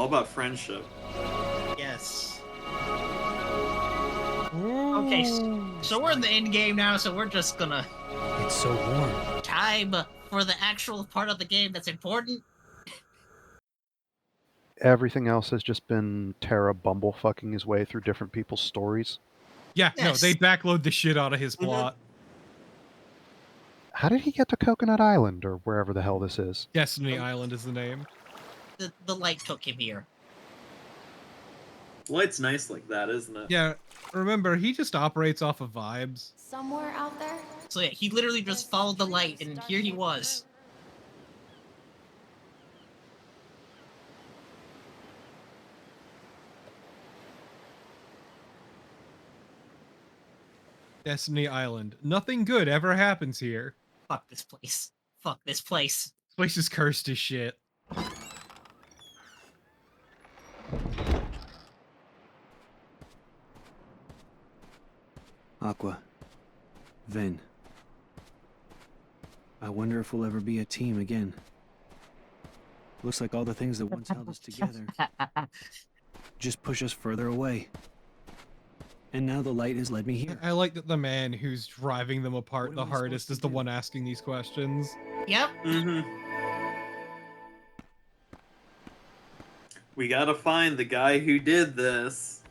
all about friendship. Yes. Ooh. Okay, so we're in the end game now, so we're just gonna... It's so warm. Time for the actual part of the game that's important. Everything else has just been Terra bumblefucking his way through different people's stories. Yeah, no, Yes. they backload the shit out of his plot. How did he get to Coconut Island, or wherever the hell this is? Destiny Island is the name. The light took him here. Light's nice like that, isn't it? Yeah, remember, he just operates off of vibes. Somewhere out there? So yeah, he literally just followed the light, and here he was. Destiny Island. Nothing good ever happens here. Fuck this place. Fuck this place. This place is cursed as shit. Aqua. Vin. I wonder if we'll ever be a team again. Looks like all the things that once held us together just push us further away. And now the light has led me here. I like that the man who's driving them apart What the am I hardest supposed is to the do? one asking these questions. Yep. We gotta find the guy who did this.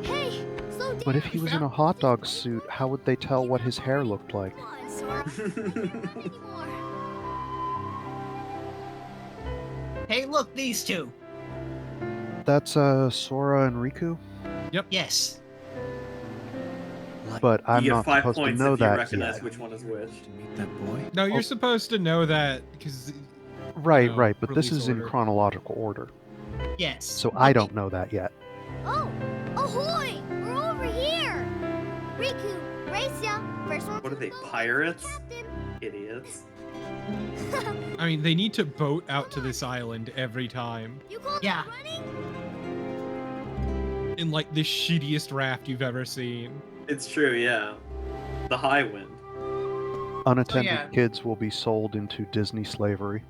Hey, slow down. But if he was in a hot dog suit, how would they tell what his hair looked like? Come on, Sora. Anymore. Hey, look, these two. That's Sora and Riku? Yes. Light. But I'm You get not 5 supposed to points know if you that recognize yet. which one is which. To meet that boy? No, you're Oh. supposed to know that because Right, No, right, but this release is in order. chronological order. Yes. So I don't know that yet. Oh, ahoy! We're over here. Riku, race ya. First one What to are they, the boat, pirates? Captain. Idiots. I mean they need to boat out to this island every time You call Yeah. that running? in like the shittiest raft you've ever seen. It's true, yeah. The high wind. Unattended yeah. kids will be sold into Disney slavery.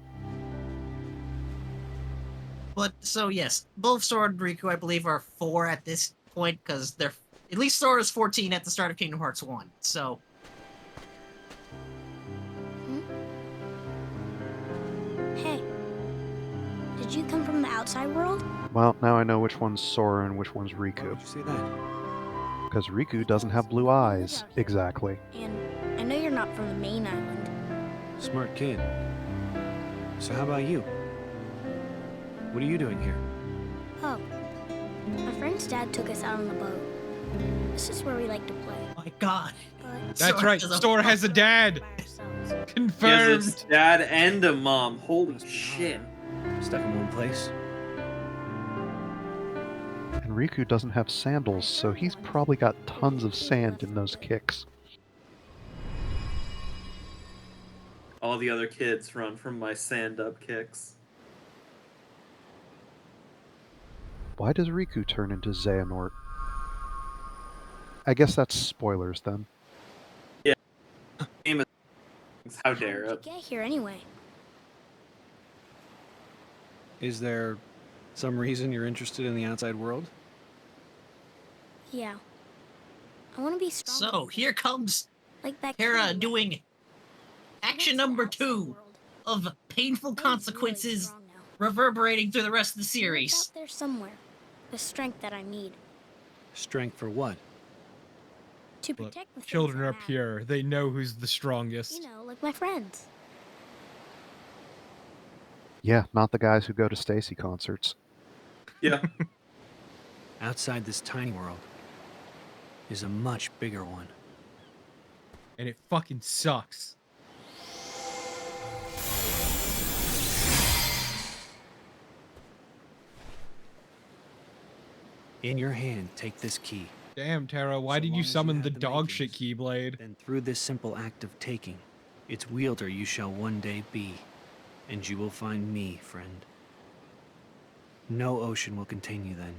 But so yes, both Sora and Riku, I believe, are 4 at this point because they're at least Sora's 14 at the start of Kingdom Hearts 1. So Hey, did you come from the outside world? Well, now I know which one's Sora and which one's Why Riku. would you say that? Because Riku doesn't have blue eyes. Exactly. And I know you're not from the main island. Smart kid. So how about you? What are you doing here? Oh, my friend's dad took us out on the boat. This is where we like to play. my God, But That's Sora right, has a Sora has a dad! by ourselves. He has Confirmed! a dad and a mom. Holy shit. Stuck in one place? And Riku doesn't have sandals, so he's probably got tons of sand in those kicks. All the other kids run from my sand-up kicks. Why does Riku turn into Xehanort? I guess that's spoilers then. Game is how How dare did you it. get here anyway? Is there some reason you're interested in the outside world? Yeah. I want to be strong. So here comes like that Hera kid. doing action What's the number outside 2 world? of painful I'm really consequences strong now. reverberating through the rest of the It's series. out there somewhere. The strength that I need Strength for what? to Look, protect the things children that are matter. pure. They know who's the strongest. You know, like my friends. Yeah, not the guys who go to Stacy concerts. Yeah. Outside this tiny world is a much bigger one. And it fucking sucks. In your hand, take this key. Damn, Terra, why So did long you as you summon have the the dog shit makings. Keyblade? Then through this simple act of taking, its wielder you shall one day be, and you will find me, friend. No ocean will contain you then.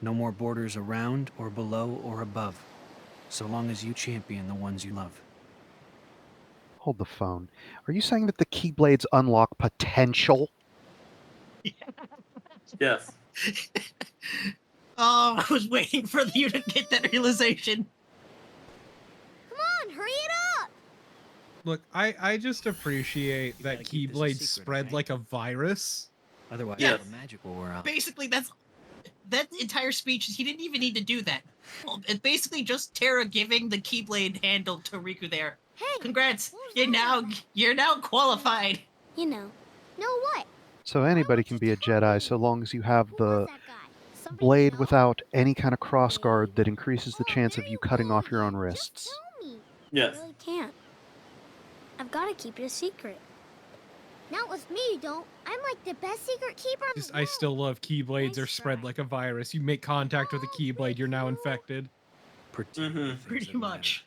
No more borders around or below or above, so long as you champion the ones you love. Hold the phone. Are you saying that the Keyblades unlock potential? Yes. Oh, I was waiting for you to get that realization. Come on, hurry it up! Look, I just appreciate You that gotta keep this a Keyblades secret, spread okay? like a virus. Otherwise, Yes. all the magic will wear out. Basically, that entire speech. He didn't even need to do that. It's basically just Terra giving the Keyblade handle to Riku there. Hey! Congrats, what was that you're now qualified. You know. Know what? So anybody can be a Jedi so long as you have Who the was that guy? Somebody blade you know? without any kind of crossguard that increases the Oh, chance there of you cutting go off your own again. wrists. Just tell me. Yes. I really can't. I've got to keep it a secret. Not with me, you don't. I'm like the best secret keeper in the I world. still love Keyblades are Nice spread try. like a virus. You make contact with a Keyblade, you're now infected. Protect Mhm. the things Pretty that matter. much.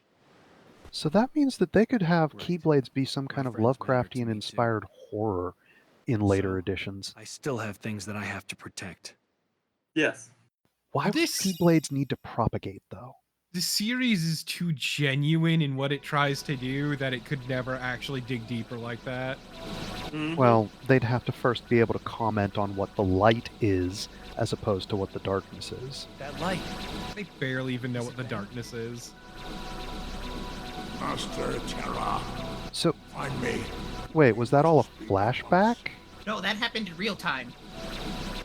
So that means that they could have Right. Keyblades be some kind My of friends matter to Lovecraftian me, too. inspired horror in later So, editions. I still have things that I have to protect. Yes. Why would This- Keyblades need to propagate, though? The series is too genuine in what it tries to do that it could never actually dig deeper like that. Mhm. Well, they'd have to first be able to comment on what the light is, as opposed to what the darkness is. That light. They barely even know what the darkness is. Master Terra, So, find me. wait, was that all a flashback? No, that happened in real time.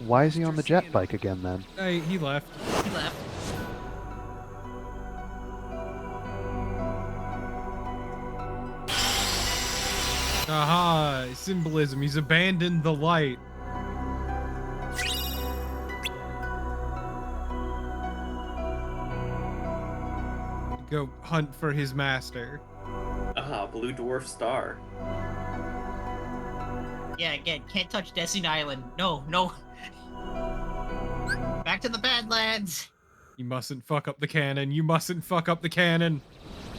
Why is he on the jet bike again, then? He left. He left. Aha, symbolism. He's abandoned the light. Go hunt for his master. Aha, blue dwarf star. Yeah, again, can't touch Destiny Island. No, no. Back to the Badlands. You mustn't fuck up the cannon. You mustn't fuck up the cannon.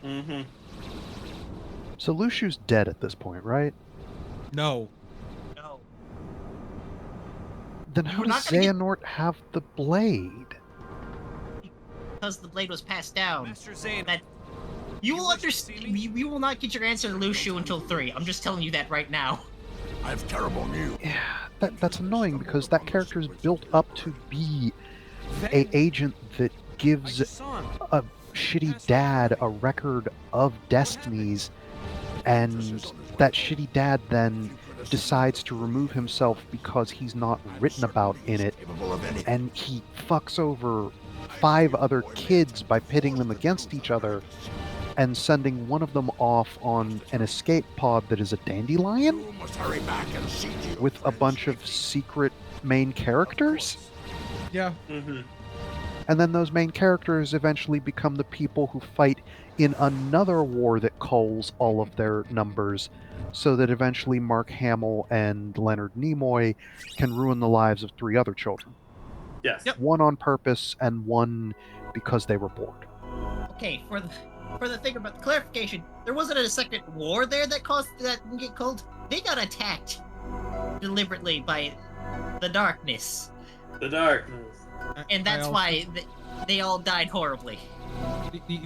Mm-hmm. So Lushu's dead at this point, right? No. No. Then how We're does not gonna get- Xehanort have the blade? Because the blade was passed down. Master Zane, That you will wish to understand. see me? You will not get your answer to Lushu until 3. I'm just telling you that right now. I've terrible news. Yeah, that's annoying because that character is built up to be a agent that I gives just saw him. a shitty dad a record of destinies, and that shitty dad then decides to remove himself because he's not written about in it, Capable of anything. and he fucks over 5 other kids by pitting them against each other and sending one of them off on an escape pod that is a dandelion You must hurry back and see to your with a friends bunch of safety. secret main characters. Yeah. Mm-hmm. And then those main characters eventually become the people who fight in another war that culls all of their numbers, so that eventually Mark Hamill and Leonard Nimoy can ruin the lives of 3 other children. Yes. Yep. One on purpose and one because they were bored. Okay, for the thing about the clarification, there wasn't a second war there that caused that to get cold. They got attacked deliberately by the darkness, The darkness. and that's why they all died horribly.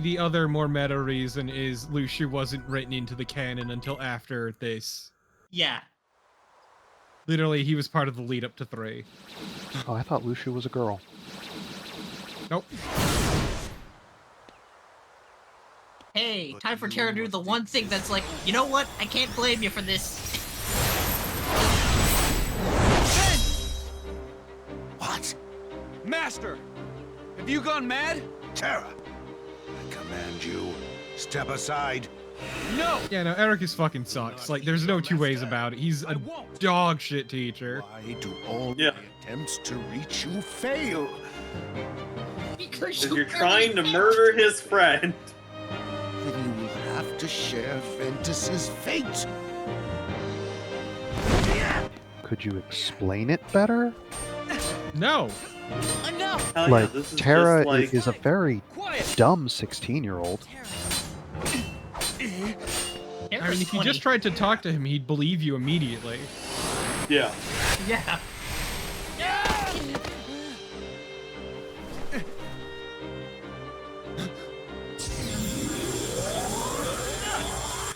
The other more meta reason is Lucia wasn't written into the canon until after this. Yeah. Literally, he was part of the lead up to 3. Oh, I thought Lucia was a girl. Nope. Hey, But time for you Terra to do must the one thing that's like, you know what? I can't blame you for this. What? Master! Have you gone mad? Terra! I command you, step aside. No! Yeah, no, Eric is fucking sucks. Like, there's no two ways about it. He's I a won't. dog shit teacher. Why do all Yeah. my attempts to reach you fail? Because Because you you're trying to murder his friend. Then you will have to share Ventus's fate. Could you explain it better? No. Enough! Hell Like, yeah, this is Terra just like, is a very Quiet! dumb 16-year-old. I mean, if you just tried to talk to him, he'd believe you immediately. yeah. Yeah.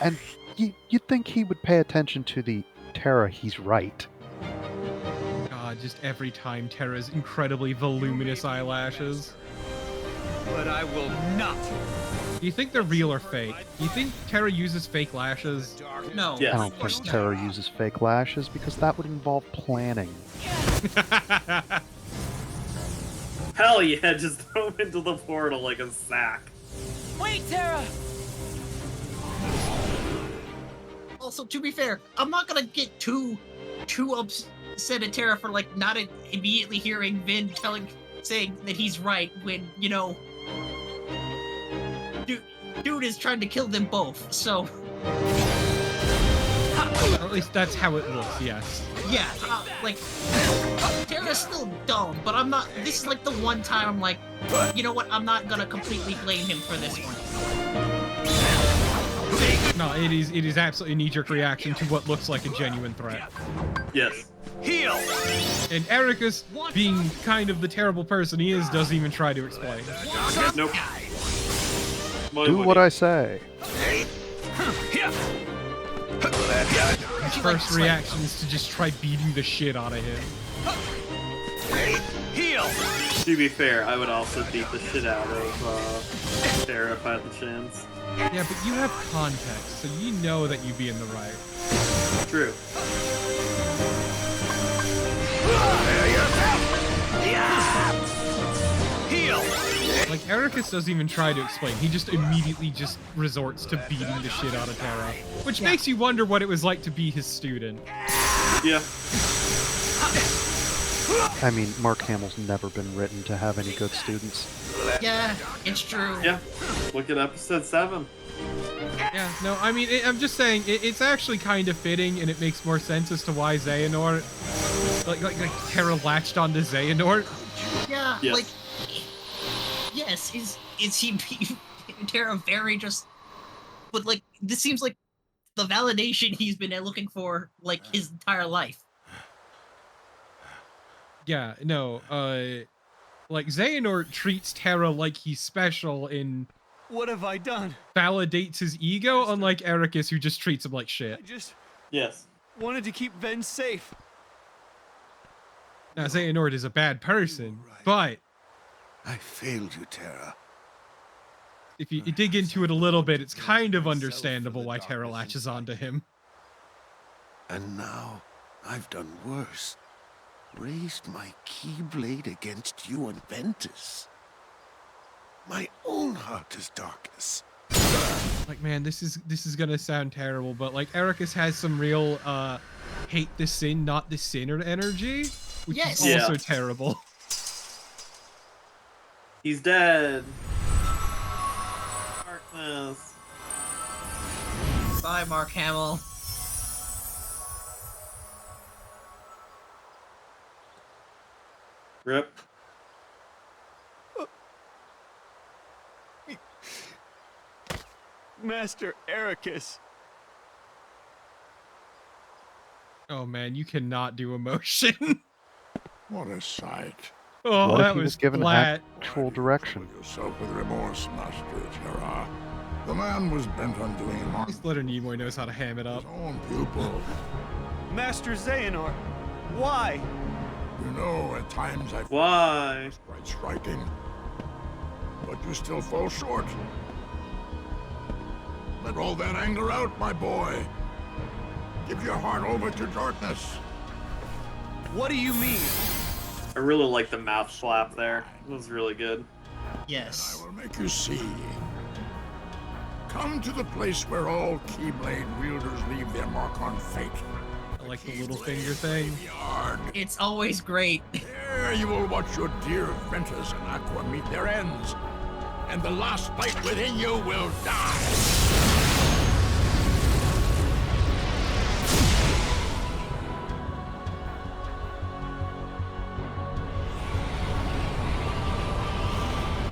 And You'd think he would pay attention to the Terra. He's right. God, just every time Terra's incredibly voluminous eyelashes. But I will not. Do you think they're real or fake? Do you think Terra uses fake lashes? No. Yes. I don't think Terra uses fake lashes because that would involve planning. Hell yeah, just throw him into the portal like a sack. Wait, Tara! Also, to be fair, I'm not gonna get too upset at Tara for like not immediately hearing Vin saying that he's right when, you know, dude is trying to kill them both. So, Or at least that's how it looks, yes. yeah, like Tara's still dumb, but I'm not. This is like the one time I'm like, you know what? I'm not gonna completely blame him for this one. No, it is absolutely a knee-jerk reaction to what looks like a genuine threat. Yes. Heal! And Ericus, being kind of the terrible person he is, doesn't even try to explain. Nope. Do what I say. His first reaction is to just try beating the shit out of him. Heal! To be fair, I would also beat the shit out of Terra if I had the chance. Yeah, but you have context, so you know that you'd be in the right. True. Heal! Like, Ericus doesn't even try to explain. He just immediately just resorts to beating the shit out of Terra. Which makes you wonder what it was like to be his student. Yeah. I mean, Mark Hamill's never been written to have any good students. Yeah, it's true. Yeah. Look at episode 7. Yeah, no, I mean, I'm just saying, it's actually kind of fitting, and it makes more sense as to why Xehanort, like Terra latched onto Xehanort. Yeah, Yes. like, yes, is he Terra very just, but like, this seems like the validation he's been looking for, like, his entire life. Yeah, no, like, Xehanort treats Terra like he's special and What have I done? validates his ego, unlike Ericus, who just treats him like shit. I just Yes. wanted to keep Ven safe. Now, Xehanort is a bad person, but I failed you, Terra. if you dig into it a little bit, it's kind of understandable why Terra latches onto him. And now I've done worse. Raised my keyblade against you and Ventus. My own heart is darkness. Like, man, this is gonna sound terrible, but like Ericus has some real hate the sin, not the sinner energy, which Yes. is also Yeah. terrible. He's dead. Darkness. Bye, Mark Hamill. Rip. Master Ericus. Oh man, you cannot do emotion. What a sight. Oh, What if that he was was given flat. actual direction? Fill yourself with remorse, Master Terra. The man was bent on doing harm At least Leonard Nimoy knows how to ham it to up. his own pupil. Master Xehanort. Why? You know, at times I Why? quite striking. But you still fall short. Let all that anger out, my boy. Give your heart over to darkness. What do you mean? I really like the mouth slap there. It was really good. Yes. I will make you see. Come to the place where all Keyblade wielders leave their mark on fate. I like the little finger thing. Yard. It's always great. There you will watch your dear Ventus and Aqua meet their ends. And the last light within you will die.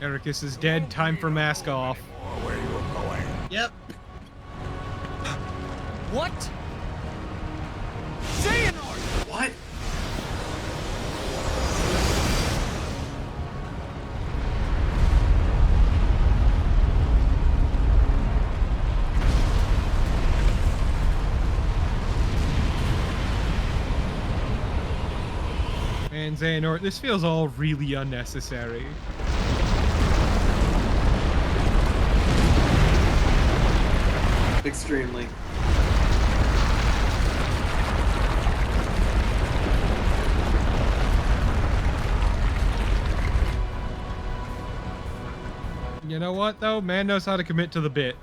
Ericus is dead. Time for mask off. Or where you're going. Yep. What? Xehanort! What? Man, Xehanort, this feels all really unnecessary. Extremely. You know what, though? Man knows how to commit to the bit.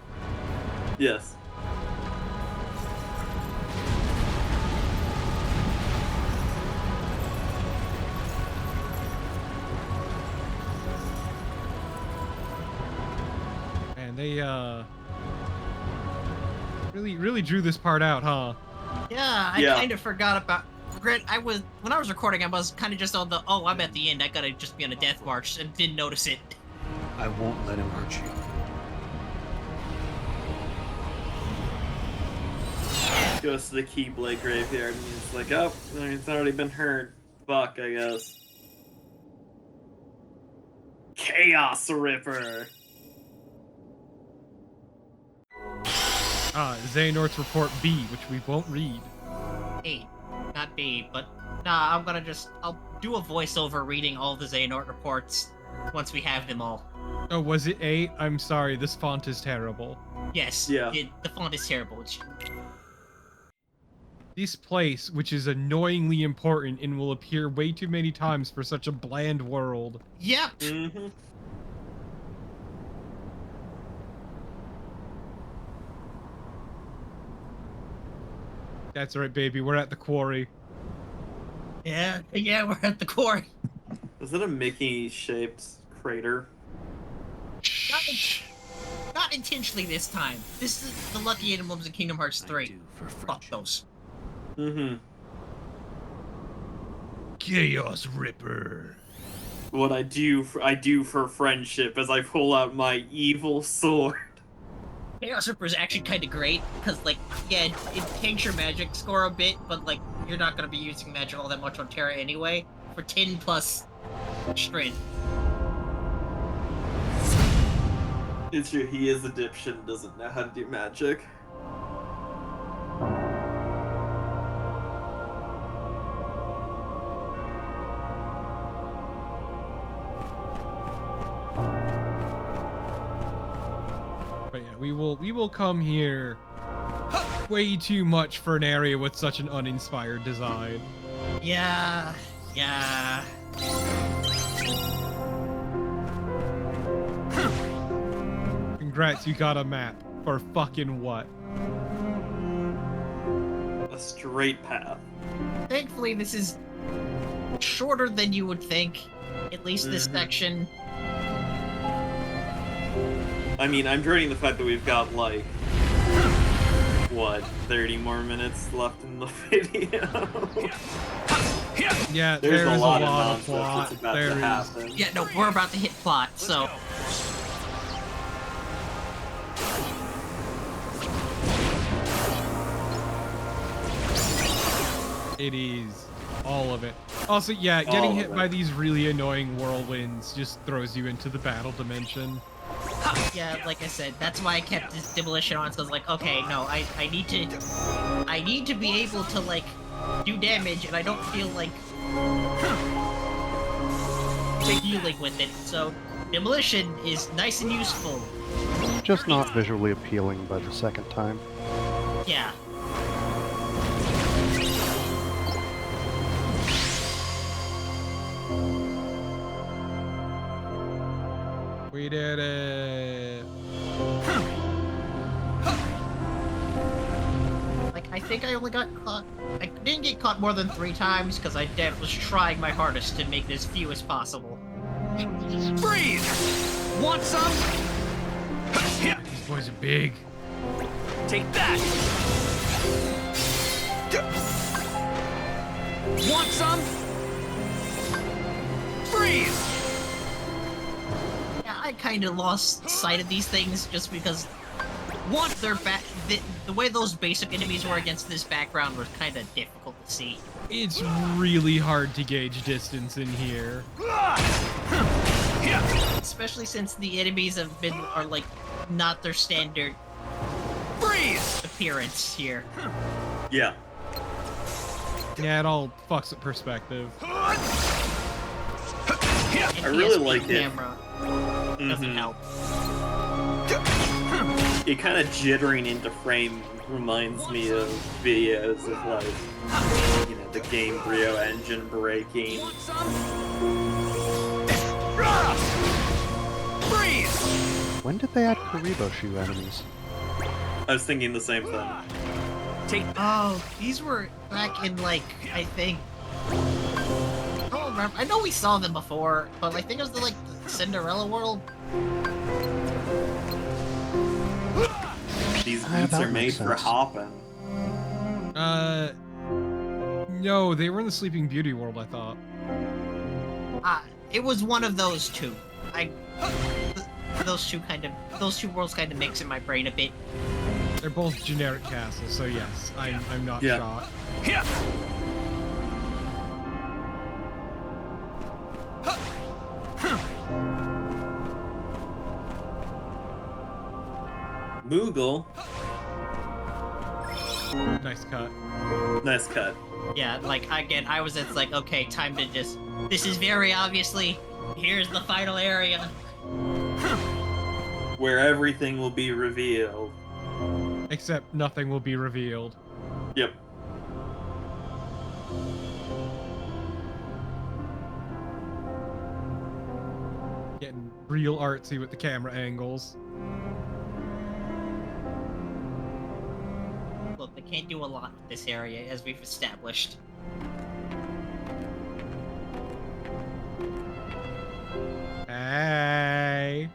Yes. And they, really drew this part out, huh? Yeah, I Yeah. kind of forgot about. When I was recording, I was kind of just on the, oh, I'm at the end, I gotta just be on a death march, and didn't notice it. I won't let him hurt you. Goes to the Keyblade graveyard and he's like, oh, it's already been heard. Fuck, I guess. Chaos Ripper! Xehanort's report B, which we won't read. A, not B, but nah, I'll do a voiceover reading all the Xehanort reports once we have them all. Oh, was it A? I'm sorry, this font is terrible. Yes, Yeah. the font is terrible. This place, which is annoyingly important and will appear way too many times for such a bland world. Yep. Mm-hmm. That's right, baby, we're at the quarry. Yeah, we're at the core. Is it a Mickey-shaped crater? Not intentionally this time. This is the Lucky Emblems in Kingdom Hearts I 3. do for Fuck friendship. those. Mm-hmm. Chaos Ripper. What I do for friendship as I pull out my evil sword. Chaos Ripper is actually kind of great, because, like, yeah, it takes your magic score a bit, but, like, you're not going to be using magic all that much on Terra anyway, for 10 plus strength. It's true, he is a dipshit, doesn't know how to do magic. But yeah, we will come here way too much for an area with such an uninspired design. Yeah. Congrats, you got a map. For fucking what? A straight path. Thankfully, this is shorter than you would think. At least this section. I mean, I'm dreading the fact that we've got, like, what, 30 more minutes left in the video? Yeah, There's a lot of of nonsense plot. that's about There to is. happen. Yeah, no, we're about to hit plot, so... It is. All of it. Also, yeah, All getting of hit it. by these really annoying whirlwinds just throws you into the battle dimension. Yeah, like I said, that's why I kept this demolition on, so I was like, okay, no, I need to be able to, like, do damage, and I don't feel like dealing with it, so demolition is nice and useful. Just not visually appealing by the second time. Yeah. We did it. Like, I think I only got caught... I didn't get caught more than 3 times, because I was trying my hardest to make as few as possible. Freeze! Want some? These boys are big. Take that! Want some? Freeze! Yeah, I kind of lost sight of these things just because they're the way those basic enemies were against this background was kind of difficult to see. It's really hard to gauge distance in here. Especially since the enemies are like not their standard Freeze! appearance here. Yeah. Yeah, it all fucks with perspective. And I really PSP like it. camera doesn't Mhm. help. It kind of jittering into frame reminds me of videos of like, you know, the Game Brio engine breaking. Want some? Freeze! When did they add Karibo shoe enemies? I was thinking the same thing. Take Oh, these were back in like, I think. I don't remember. I know we saw them before, but I think it was the like the Cinderella world. These Ah, boots that are made makes for sense. hopping. No, they were in the Sleeping Beauty world, I thought. It was one of those two. Those two worlds kind of mix in my brain a bit. They're both generic castles, so yes, I'm not Yeah. shocked. here. Moogle. Nice cut. Nice cut. Yeah, like again, it's like, okay, time to just. This is very obviously. Here's the final area. Where everything will be revealed. Except nothing will be revealed. Yep. Getting real artsy with the camera angles. Look, they can't do a lot with this area, as we've established. Hey.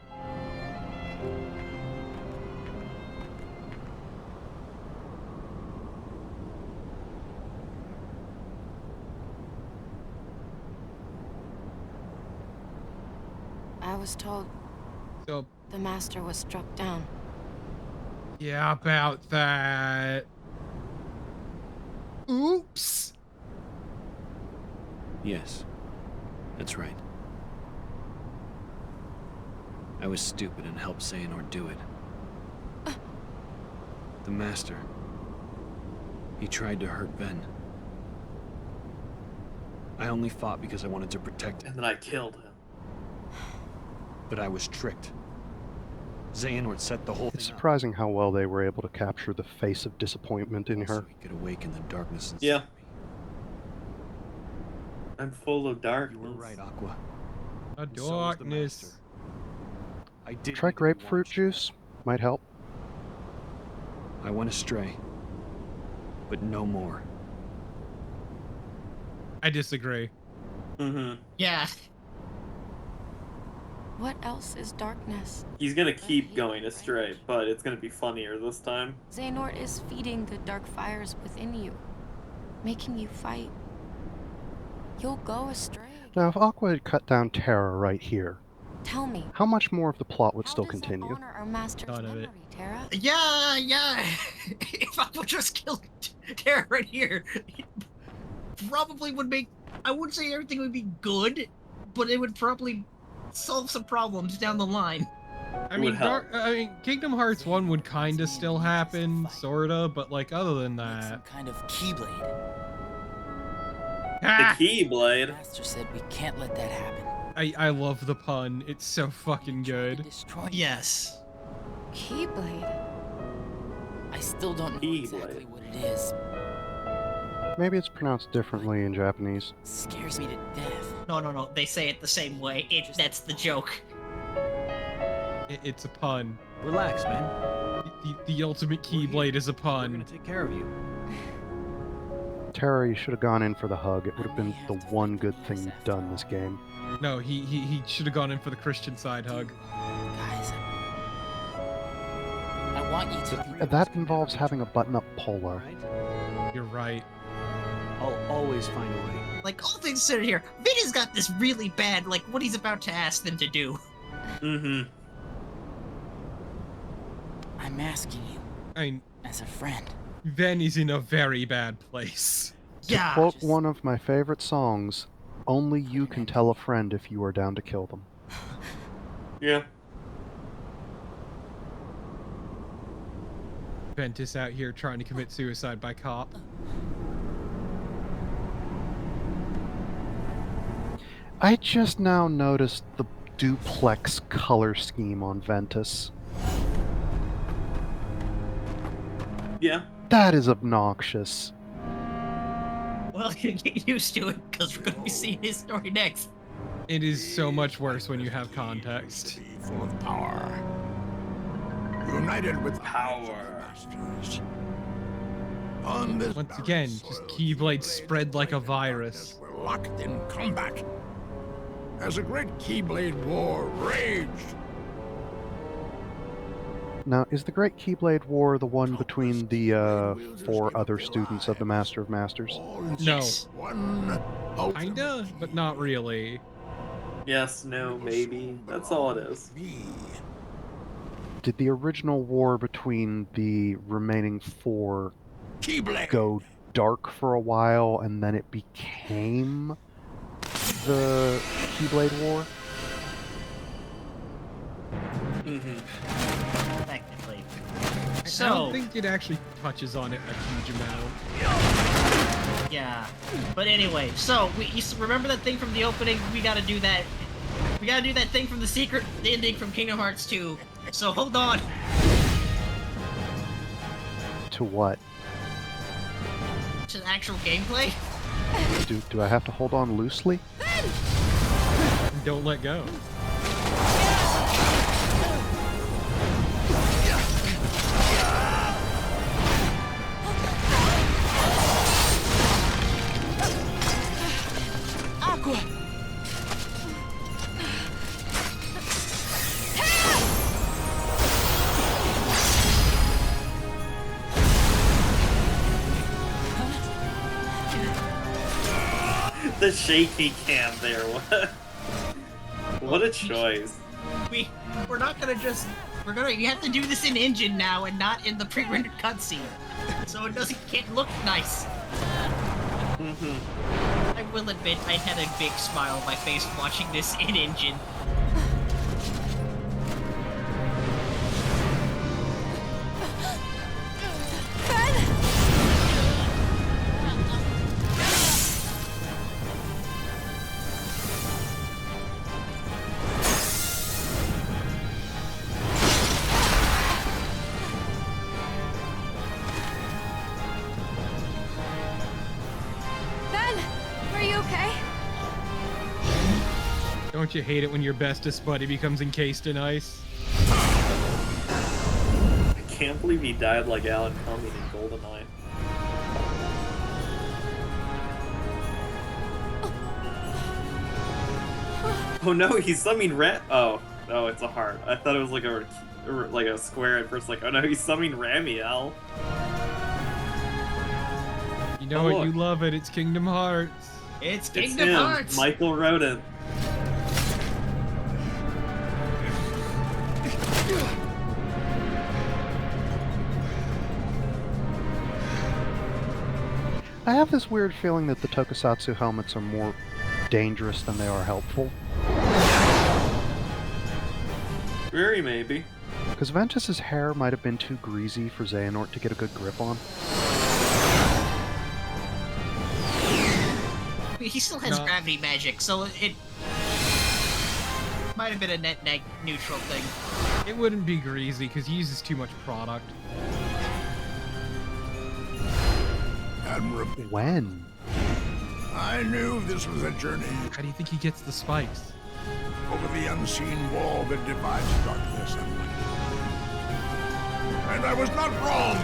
I was told So, the master was struck down. yeah, about that. Oops. Yes, that's right. I was stupid and helped Xehanort do it. The Master. He tried to hurt Ven. I only fought because I wanted to protect him, And then I killed him. but I was tricked. Xehanort set the whole It's thing up surprising how well they were able to capture the face of disappointment in so her. he could awaken the darkness inside Yeah. me. I'm full of darkness. You were right, Aqua. A And so was the darkness. Master. I did Try need to be grapefruit watched. juice. Might help. I went astray, but no more. I disagree. Mm-hmm. Yeah. What else is darkness? He's gonna keep going astray, but it's gonna be funnier this time. Xehanort is feeding the dark fires within you, making you fight. You'll go astray. Now, if Aqua had cut down Terra right here, Tell me, how much more of the plot would how still does that continue? honor our master's None of memory, it. Terra? Yeah. If I would just kill Terra right here, it probably would make. I wouldn't say everything would be good, but it would probably solve some problems down the line. I It mean, would help. Kingdom Hearts 1 would kind of still happen, sorta, but like other than Like some that. kind of keyblade. The Ah! Keyblade. Master said we can't let that happen. I love the pun. It's so fucking Tried to good. destroy you. Yes. Keyblade. I still don't know Keyblade. exactly what it is. Maybe it's pronounced differently in Japanese. It scares me to death. No. They say it the same way. That's the joke. It's a pun. Relax, man. The ultimate Keyblade is a We're pun. gonna take care of you. Terra, you should have gone in for the hug. It would have been the one good thing you've done this game. No, he should have gone in for the Christian side hug. Guys, I want you to. That involves having a button-up polo. Alright? You're right. I'll always find a way. Like, all things considered here, Vinny's got this really bad, like, what he's about to ask them to do. Mm-hmm. I'm asking you I mean, as a friend. Ven is in a very bad place. Yeah. Quote one of my favorite songs, "Only you can tell a friend if you are down to kill them." Yeah. Ventus out here trying to commit suicide by cop. I just now noticed the duplex color scheme on Ventus. Yeah. That is obnoxious. Well, get used to it, because we're going to be seeing his story next. It is so much worse when you have context. Full of power. United with Power. masters. On this Once again, just Keyblade spread like a virus. were locked in combat. As a great Keyblade war raged. Now, is the Great Keyblade War the one between the 4 other students of the Master of Masters? No. One Kinda, but not really. Yes, no, maybe. That's all it is. Did the original war between the remaining 4 Keyblade. go dark for a while and then it became the Keyblade War? Mm-hmm. Technically. I So, don't think it actually touches on it a huge amount. yeah. But anyway, so, remember that thing from the opening? We gotta do that. We gotta do that thing from the secret ending from Kingdom Hearts 2. So, hold on. To what? To the actual gameplay? Do I have to hold on loosely? Don't let go. Aqua! The shaky cam there. What a choice. We're not gonna just... You have to do this in engine now and not in the pre-rendered cutscene. So it can't look nice. Mm-hmm. I will admit, I had a big smile on my face watching this in engine. Don't you hate it when your bestest buddy becomes encased in ice? I can't believe he died like Alan Cumming in GoldenEye. Oh no, he's summoning Oh, no, it's a heart. I thought it was like a square at first. Like, oh no, he's summoning Ramiel. You know what? You love it. It's Kingdom Hearts. It's It's Kingdom him, Hearts! Michael Rodent. I have this weird feeling that the Tokusatsu helmets are more dangerous than they are helpful. Very maybe. Because Ventus's hair might have been too greasy for Xehanort to get a good grip on. He still has gravity magic, so it might have been a net neutral thing. It wouldn't be greasy because he uses too much product. When? I knew this was a journey. How do you think he gets the spikes? Over the unseen wall that divides darkness and light. And I was not wrong!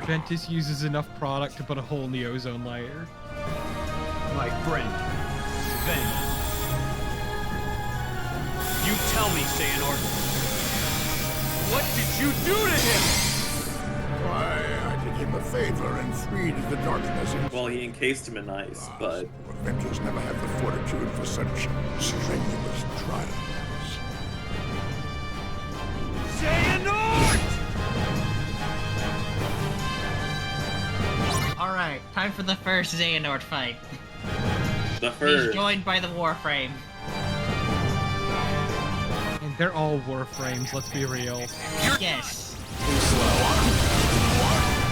Ventus uses enough product to put a hole in the ozone layer. My friend, Ven. You tell me, Xehanort. What did you do to him? Why, I did him a favor and freed the darkness. Well, he encased him in ice, but... Adventures never have the fortitude for such strenuous trials. Xehanort! Alright, time for the first Xehanort fight. The first. He's joined by the Warframe. And they're all Warframes, let's be real. Yes. Too slow.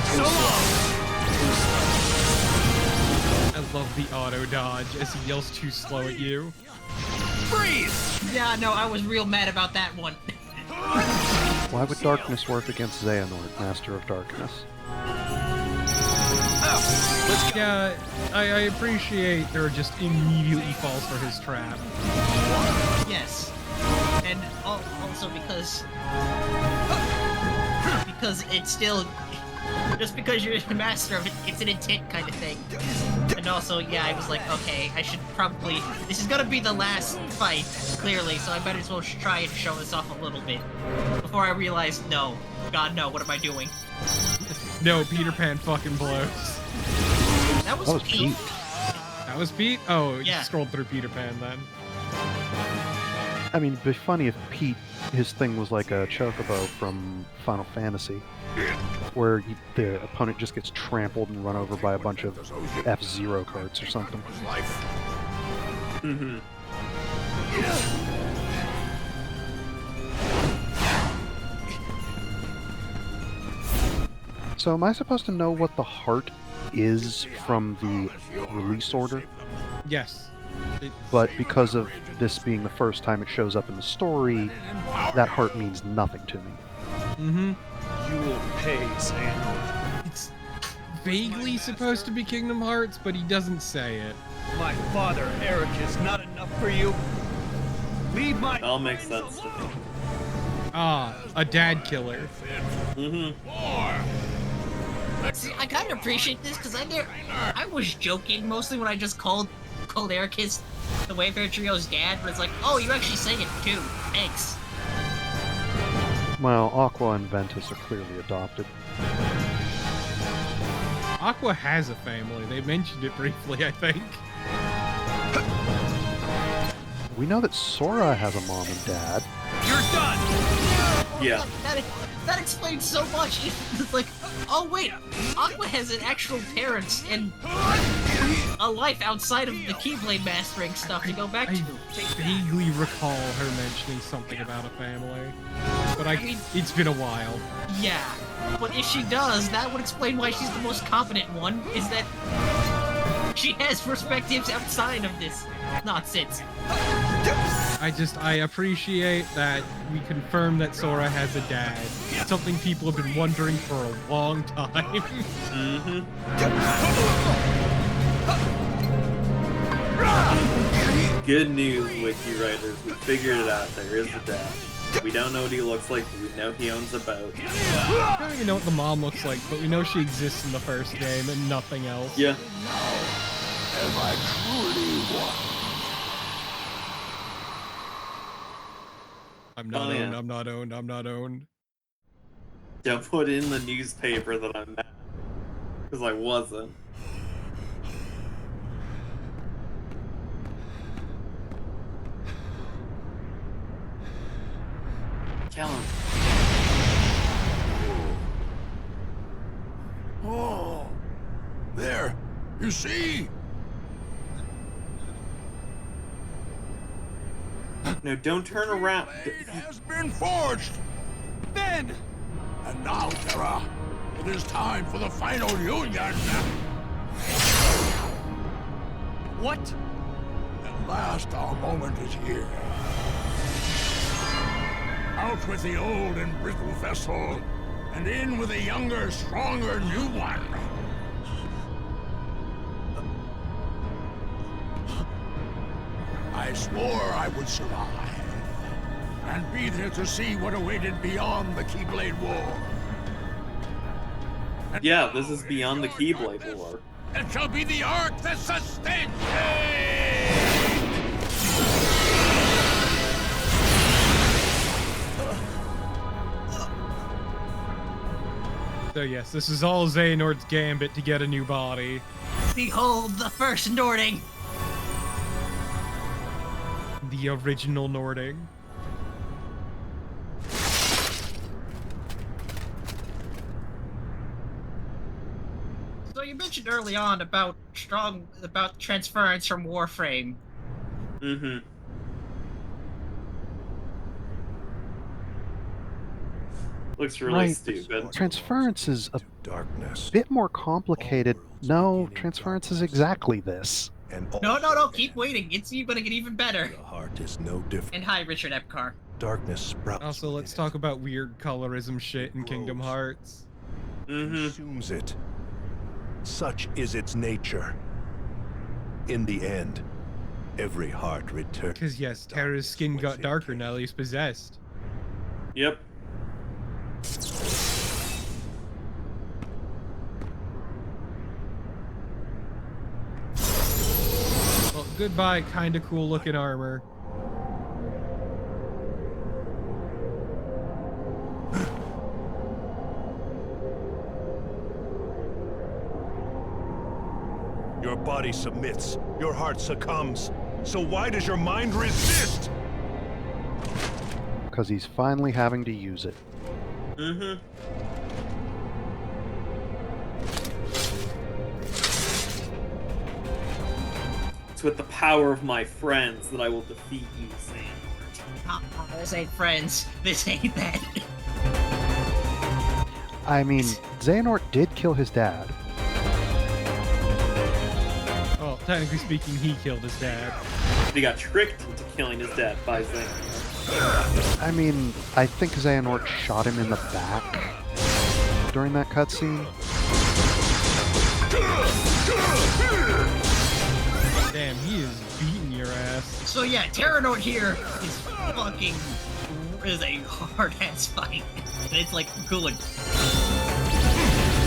So long! I love the auto dodge as he yells too slow at you. Freeze! Yeah, no, I was real mad about that one. Why would darkness work against Xehanort, Master of Darkness? Yeah, I appreciate there just immediately falls for his trap. Yes. And also because it's still, just because you're the master of it, it's an intent kind of thing. And also, yeah, I was like, okay, I should probably, this is gonna be the last fight, clearly, so I better as well try and show this off a little bit. Before I realize, no. God, no, what am I doing? No, Peter Pan fucking blows. That was Pete. That was Pete? Oh, Yeah. you scrolled through Peter Pan then. I mean, it'd be funny if Pete, his thing was like a chocobo from Final Fantasy, where the opponent just gets trampled and run over by a bunch of F-Zero carts or something. Mm-hmm. So am I supposed to know what the heart is from the release order? Yes. But because of this being the first time it shows up in the story, that heart means nothing to me. Mm-hmm. You will pay, Xehanort. It's vaguely supposed to be Kingdom Hearts, but he doesn't say it. My father, Eric, is not enough for you. Leave my... All makes sense to me. Ah, a dad killer. Mm-hmm. See, I kind of appreciate this, because I was joking mostly when I just called Eric the Wayfarer Trio's dad, but it's like, oh, you actually say it too. Thanks. Well, Aqua and Ventus are clearly adopted. Aqua has a family. They mentioned it briefly, I think. We know that Sora has a mom and dad. You're done! Yeah. That explains so much. It's like, oh wait, Aqua has an actual parents and a life outside of the Keyblade mastering stuff to go back to. I vaguely recall her mentioning something about a family, but I mean, it's been a while. Yeah, but if she does, that would explain why she's the most competent one, is that she has perspectives outside of this nonsense. I appreciate that we confirm that Sora has a dad. Something people have been wondering for a long time. Mm-hmm. Good news, wiki writers. We figured it out. There is a dad. We don't know what he looks like, but we know he owns a boat. We don't even know what the mom looks like, but we know she exists in the first game and nothing else. Yeah. Have I truly won? I'm not Oh, owned, yeah. I'm not owned, I'm not owned. Don't put in the newspaper that I'm mad. Because I wasn't. Kill him. Oh, there. You see? No, don't turn around. Blade has been forged. Ben! And now, Terra, it is time for the final union. What? At last, our moment is here. Out with the old and brittle vessel, and in with a younger, stronger new one. I swore I would survive, and be there to see what awaited beyond the Keyblade War. And Yeah, now, this is beyond the in your Keyblade darkness, War. It shall be the arc that sustains me! So yes, this is all Xehanort's gambit to get a new body. Behold the first Nording! The original Nording. So you mentioned early on about transference from Warframe. Mm-hmm. Looks really Right. stupid. Transference is a Darkness. bit more complicated. No, transference is exactly this. And No, keep waiting. It's gonna get even better. The heart is no different. And hi, Richard Epcar. Darkness sprouts. Also, let's within talk it. about weird colorism shit in Kingdom grows. Hearts. Consumes it. Such is its nature. In the end, every heart returns. Because yes, Terra's skin got darker now that he's possessed. Yep. Well, goodbye, kinda cool looking armor. Your body submits, your heart succumbs. So why does your mind resist? Because he's finally having to use it. Mm-hmm. It's with the power of my friends that I will defeat you, Sam. This ain't friends. This ain't that. I mean, Xehanort did kill his dad. Well, technically speaking, he killed his dad. He got tricked into killing his dad by Xehanort. I mean, I think Xehanort shot him in the back during that cutscene. Damn, he is beating your ass. So yeah, Terranort here is a hard-ass fight. And it's like good.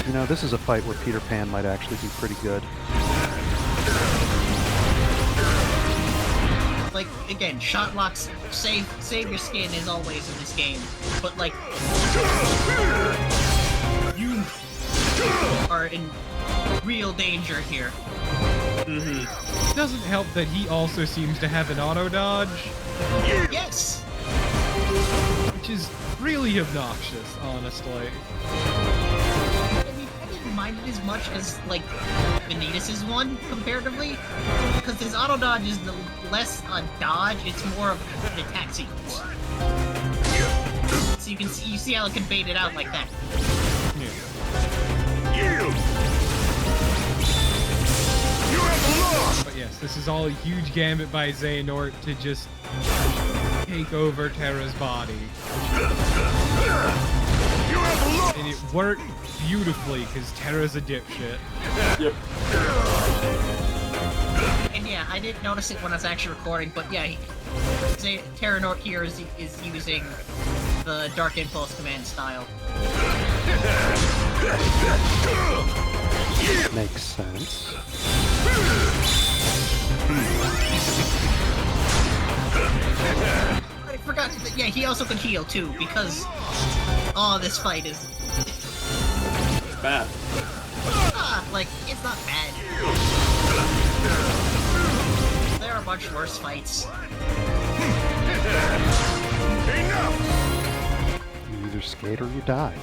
You know, this is a fight where Peter Pan might actually be pretty good. Like, again, shot locks save your skin as always in this game. But like, you are in real danger here. Mm-hmm. It doesn't help that he also seems to have an auto dodge. Yes! Which is really obnoxious, honestly. I mean, I didn't mind it as much as, like, Vanitas' one, comparatively. Because his auto dodge is less a dodge, it's more of an attack sequence. So you see how it can bait it out like that. But yes, this is all a huge gambit by Xehanort to just take over Terra's body. And it worked beautifully because Terra's a dipshit. Yep. And yeah, I didn't notice it when I was actually recording, but yeah, Terranort here is using the Dark Impulse command style. Makes sense. I forgot that, yeah, he also could heal too, because this fight is Bad. like, it's not bad. There are much worse fights. You either skate or you die.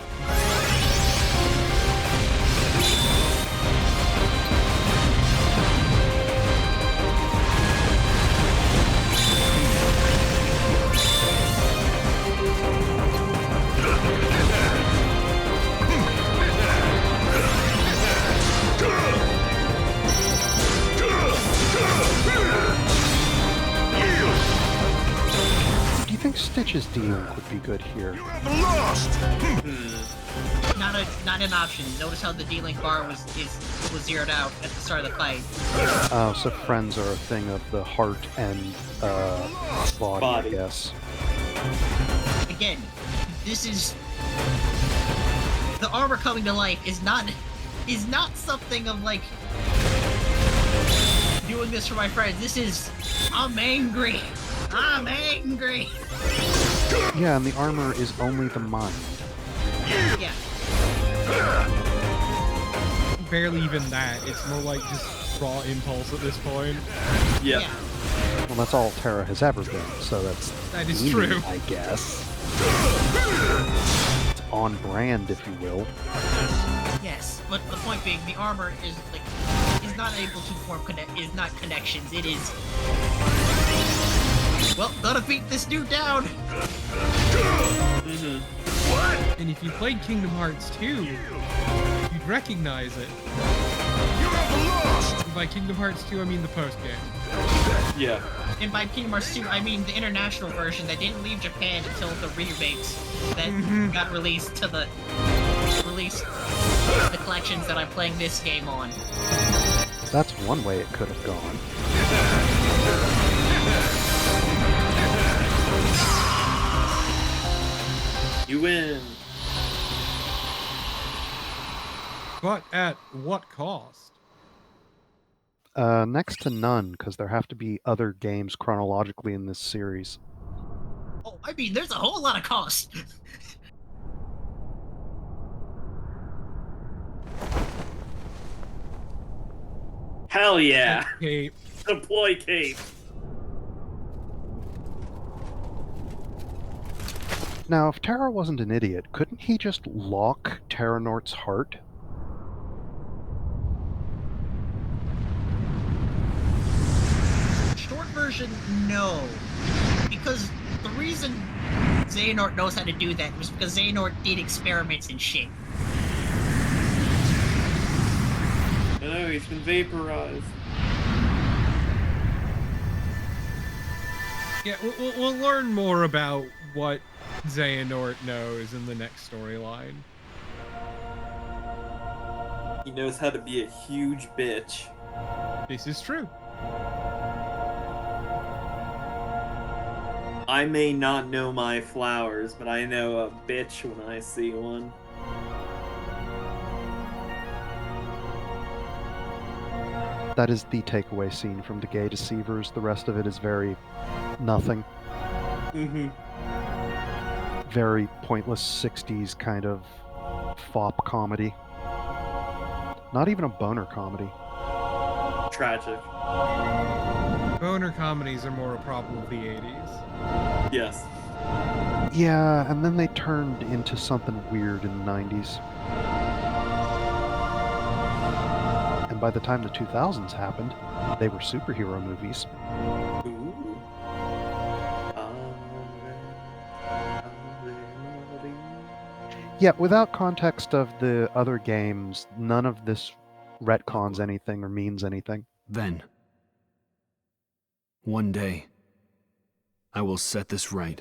Do you think Stitch's D-Link would be good here? Not an option. Notice how the D-Link bar was zeroed out at the start of the fight. Oh, so friends are a thing of the heart and body, I guess. Again, this is the armor coming to life is not something of like doing this for my friends. This is I'm angry. I'm angry. Yeah, and the armor is only the mind. Yeah. Barely even that. It's more like just raw impulse at this point. Yep. Yeah. Well, that's all Terra has ever been, so That is easy, true. I guess. It's on brand, if you will. Yes, but the point being, the armor is not able to form connections. It is. Well, gotta beat this dude down. Mm-hmm. And and if you played Kingdom Hearts 2, you'd recognize it. And by Kingdom Hearts 2, I mean the post-game. Yeah. And by Kingdom Hearts 2, I mean the international version that didn't leave Japan until the remakes that got released to the collections that I'm playing this game on. That's one way it could have gone. You win. But at what cost? Next to none, because there have to be other games chronologically in this series. Oh, I mean, there's a whole lot of cost. Hell yeah. Cape. Deploy cape. Now, if Terra wasn't an idiot, couldn't he just lock Terra Nort's heart? Short version, no. Because the reason Xehanort knows how to do that was because Xehanort did experiments and shit. I know, he's been vaporized. Yeah, we'll learn more about what Xehanort knows in the next storyline. He knows how to be a huge bitch. This is true. I may not know my flowers, but I know a bitch when I see one. That is the takeaway scene from The Gay Deceivers. The rest of it is very nothing. Mm-hmm. Very pointless 60s kind of fop comedy. Not even a boner comedy. Tragic. Boner comedies are more a problem of the 80s. Yes. Yeah, and then they turned into something weird in the 90s. And by the time the 2000s happened, they were superhero movies. Ooh. Yeah, without context of the other games, none of this retcons anything or means anything. Then, one day, I will set this right.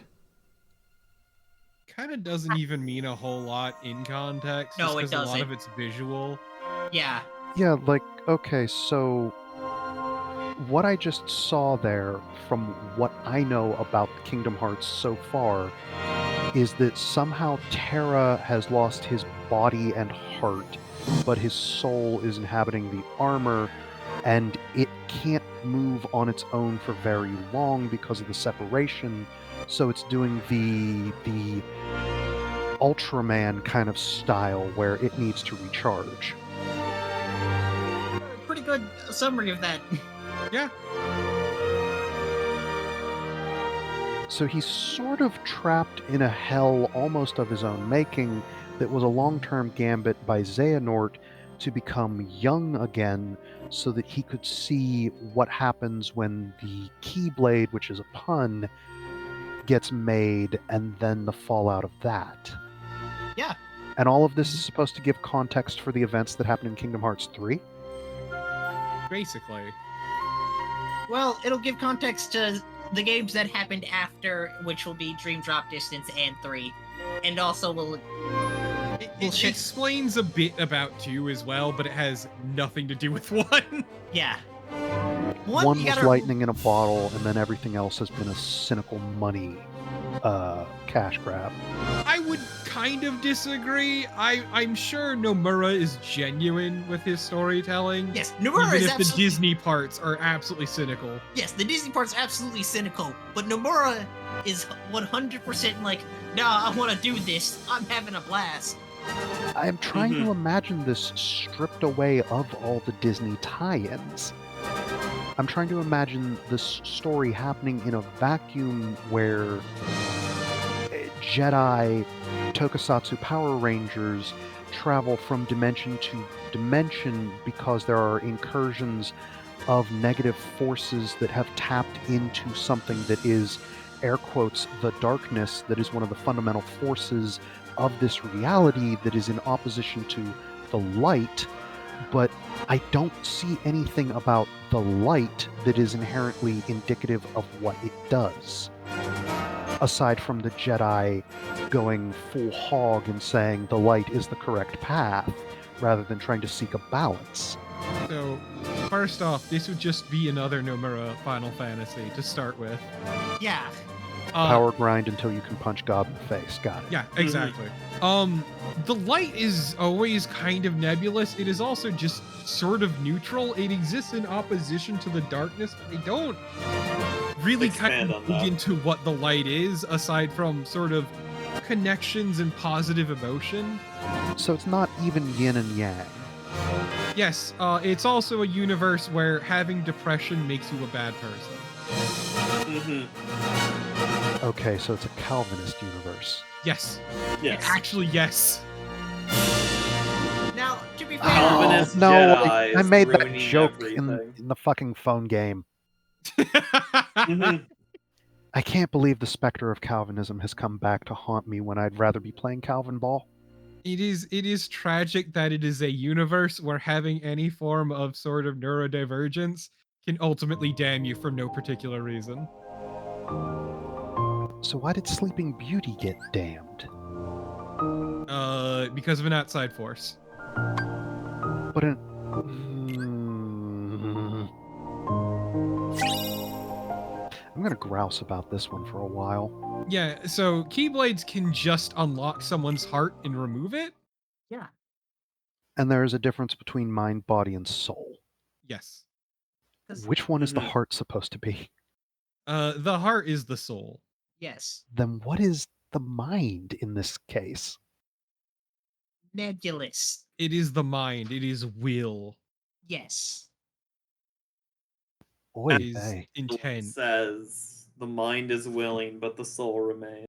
Kind of doesn't even mean a whole lot in context. No, just it 'cause a lot doesn't. of it's visual. Yeah. Yeah, like, okay, so what I just saw there, from what I know about Kingdom Hearts so far, is that somehow Terra has lost his body and heart, but his soul is inhabiting the armor, and it can't move on its own for very long because of the separation, so it's doing the Ultraman kind of style where it needs to recharge. Pretty good summary of that. Yeah. So he's sort of trapped in a hell almost of his own making that was a long-term gambit by Xehanort to become young again so that he could see what happens when the Keyblade, which is a pun, gets made, and then the fallout of that. Yeah. And all of this is supposed to give context for the events that happen in Kingdom Hearts 3? Basically. Well, it'll give context to the games that happened after, which will be Dream Drop Distance and 3. And also will... It explains a bit about 2 as well, but it has nothing to do with 1. Yeah. One was lightning in a bottle, and then everything else has been a cynical money cash grab. I would kind of disagree. I'm sure Nomura is genuine with his storytelling. Yes, Nomura even is if the Disney parts are absolutely cynical. Yes, the Disney part's absolutely cynical, but Nomura is 100% like, nah, I want to do this. I'm having a blast. I am trying to imagine this stripped away of all the Disney tie-ins. I'm trying to imagine this story happening in a vacuum where Jedi Tokusatsu Power Rangers travel from dimension to dimension because there are incursions of negative forces that have tapped into something that is air quotes, the darkness that is one of the fundamental forces of this reality that is in opposition to the light, but I don't see anything about the light that is inherently indicative of what it does. Aside from the Jedi going full hog and saying the light is the correct path, rather than trying to seek a balance. So, first off, this would just be another Nomura Final Fantasy to start with. Yeah. Power grind until you can punch God in the face. Got it. Yeah, exactly. The light is always kind of nebulous. It is also just sort of neutral. It exists in opposition to the darkness, but they don't really kind of dig into what the light is, aside from sort of connections and positive emotion. So it's not even yin and yang. Yes, it's also a universe where having depression makes you a bad person. Okay, so it's a Calvinist universe. Yes. Yes. Actually, yes. Now, to be fair, Calvinist no, Jedi I made that ruining joke in everything. the fucking phone game. I can't believe the specter of Calvinism has come back to haunt me when I'd rather be playing Calvin Ball. It is tragic that it is a universe where having any form of sort of neurodivergence can ultimately damn you for no particular reason. So why did Sleeping Beauty get damned? Because of an outside force. But I'm gonna grouse about this one for a while. Yeah, so Keyblades can just unlock someone's heart and remove it? Yeah. And there is a difference between mind, body, and soul. Yes. Which one is the heart supposed to be? The heart is the soul. Yes. Then what is the mind in this case? Nebulous. It is the mind. It is will. Yes. Oy It is vey. intent. Says the mind is willing, but the soul remains.